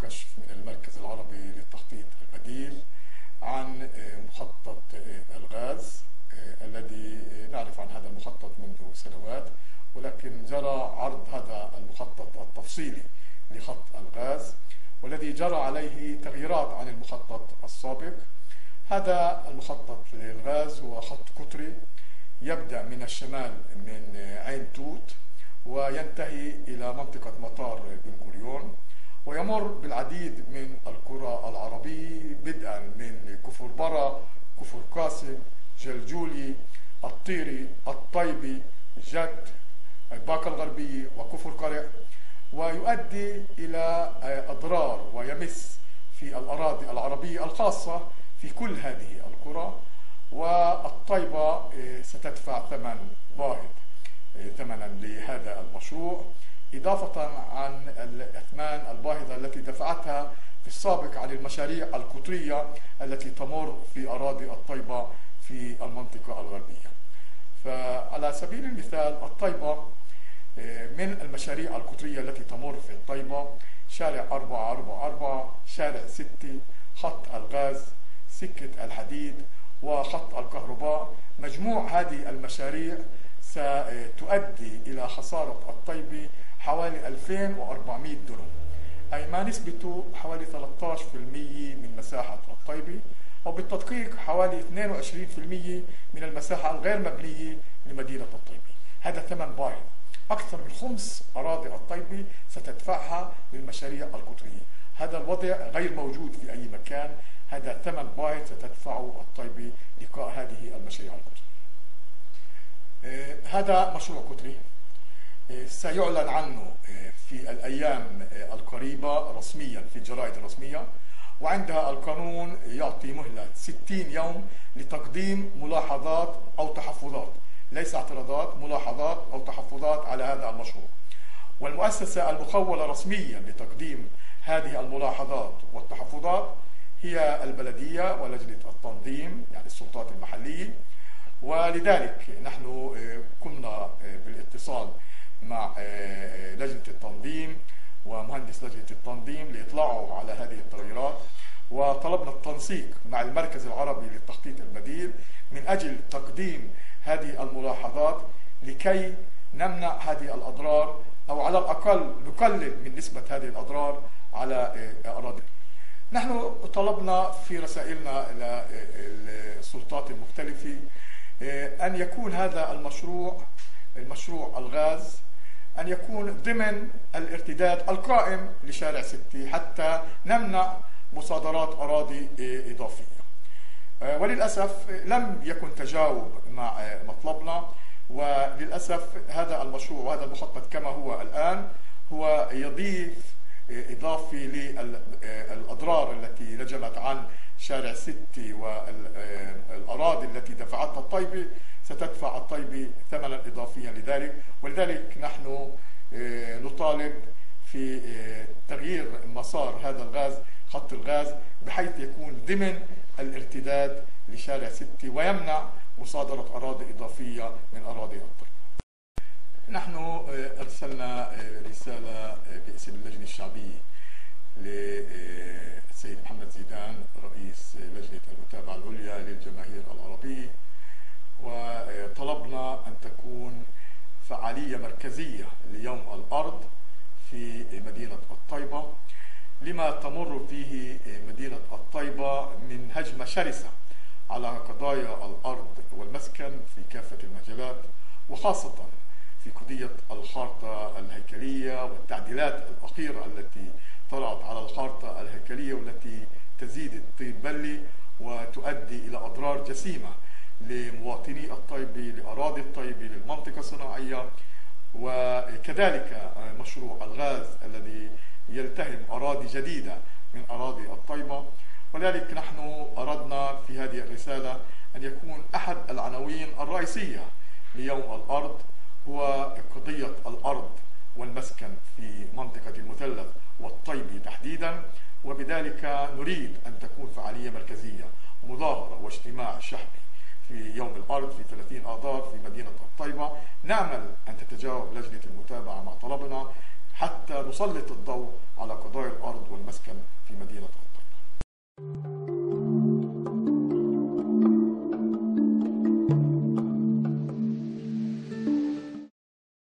كشف من المركز العربي للتخطيط البديل عن مخطط الغاز الذي نعرف عن هذا المخطط منذ سنوات، ولكن جرى عرض هذا المخطط التفصيلي لخط الغاز والذي جرى عليه تغييرات عن المخطط السابق. هذا المخطط للغاز هو خط قطري يبدأ من الشمال من عين توت وينتهي إلى منطقة مطار بن غوريون، ويمر بالعديد من القرى العربية بدءا من كفر برا، كفر قاسم، جلجولي، الطيري، الطيبي، جد، باقة الغربية وكفر قرع، ويؤدي إلى أضرار ويمس في الأراضي العربية الخاصة في كل هذه القرى. والطيبة ستدفع ثمن باهظ ثمنا لهذا المشروع، إضافة عن الأثمان الباهظة التي دفعتها في السابق عن المشاريع القطرية التي تمر في أراضي الطيبة في المنطقة الغربية. فعلى سبيل المثال الطيبة من المشاريع القطرية التي تمر في الطيبة شارع 444، شارع 6، خط الغاز، سكة الحديد، وخط الكهرباء. مجموع هذه المشاريع ستؤدي إلى خسارة الطيبة حوالي 2400 دونم، أي ما نسبته حوالي 13% من مساحة الطيبة، وبالتدقيق حوالي 22% من المساحة الغير مبنية لمدينة الطيبة. هذا ثمن باهظ، أكثر من خمس أراضي الطيبة ستدفعها للمشاريع القطرية. هذا الوضع غير موجود في أي مكان، هذا ثمن باهظ ستدفعه الطيبة لقاء هذه المشاريع القطرية. هذا مشروع قطري سيعلن عنه في الأيام القريبة رسميا في الجرائد الرسمية، وعندها القانون يعطي مهلة 60 يوم لتقديم ملاحظات أو تحفظات، ليس اعتراضات، ملاحظات أو تحفظات على هذا المشروع. والمؤسسة المخولة رسميا لتقديم هذه الملاحظات والتحفظات هي البلدية ولجنة التنظيم، يعني السلطات المحلية. ولذلك نحن قمنا بالاتصال مع لجنة التنظيم ومهندس لجنة التنظيم لإطلاعه على هذه التغييرات، وطلبنا التنسيق مع المركز العربي للتخطيط البديل من أجل تقديم هذه الملاحظات لكي نمنع هذه الأضرار، أو على الأقل نقلل من نسبة هذه الأضرار على أراضي. نحن طلبنا في رسائلنا إلى السلطات المختلفة أن يكون هذا المشروع الغاز أن يكون ضمن الارتداد القائم لشارع 6 حتى نمنع مصادرات أراضي إضافية. وللأسف لم يكن تجاوب مع مطلبنا، وللأسف هذا المشروع وهذا المخطط كما هو الآن هو يضيف إضافي للأضرار التي نجمت عن شارع 6 والأراضي التي دفعتها الطيبة. ستدفع الطيبة ثمنا إضافيا لذلك، ولذلك نحن نطالب في تغيير مسار هذا الغاز، خط الغاز، بحيث يكون ضمن الارتداد لشارع 6 ويمنع مصادرة أراضي إضافية من أراضي الطيبة. نحن أرسلنا رسالة باسم اللجنة الشعبية للسيد محمد زيدان رئيس لجنة المتابعة العليا للجماهير العربية، وطلبنا أن تكون فعالية مركزية ليوم الأرض في مدينة الطيبة، لما تمر فيه مدينة الطيبة من هجمة شرسة على قضايا الأرض والمسكن في كافة المجالات، وخاصة في قضية الخارطة الهيكلية والتعديلات الأخيرة التي طرأت على الخارطة الهيكلية، والتي تزيد الطين بلة وتؤدي إلى أضرار جسيمة لمواطني الطيبة، لأراضي الطيبة، للمنطقة الصناعية. وكذلك مشروع الغاز الذي يلتهم أراضي جديدة من أراضي الطيبة. ولذلك نحن أردنا في هذه الرسالة أن يكون أحد العناوين الرئيسية ليوم الأرض هو قضية الأرض والمسكن في منطقة المثلث والطيبة تحديدا. وبذلك نريد أن تكون فعالية مركزية، مظاهرة واجتماع شعبي في يوم الأرض في 30 آذار في مدينة الطيبة. نأمل أن تتجاوب لجنة المتابعة مع طلبنا حتى نسلط الضوء على قضايا الأرض والمسكن في مدينة أنطونيا.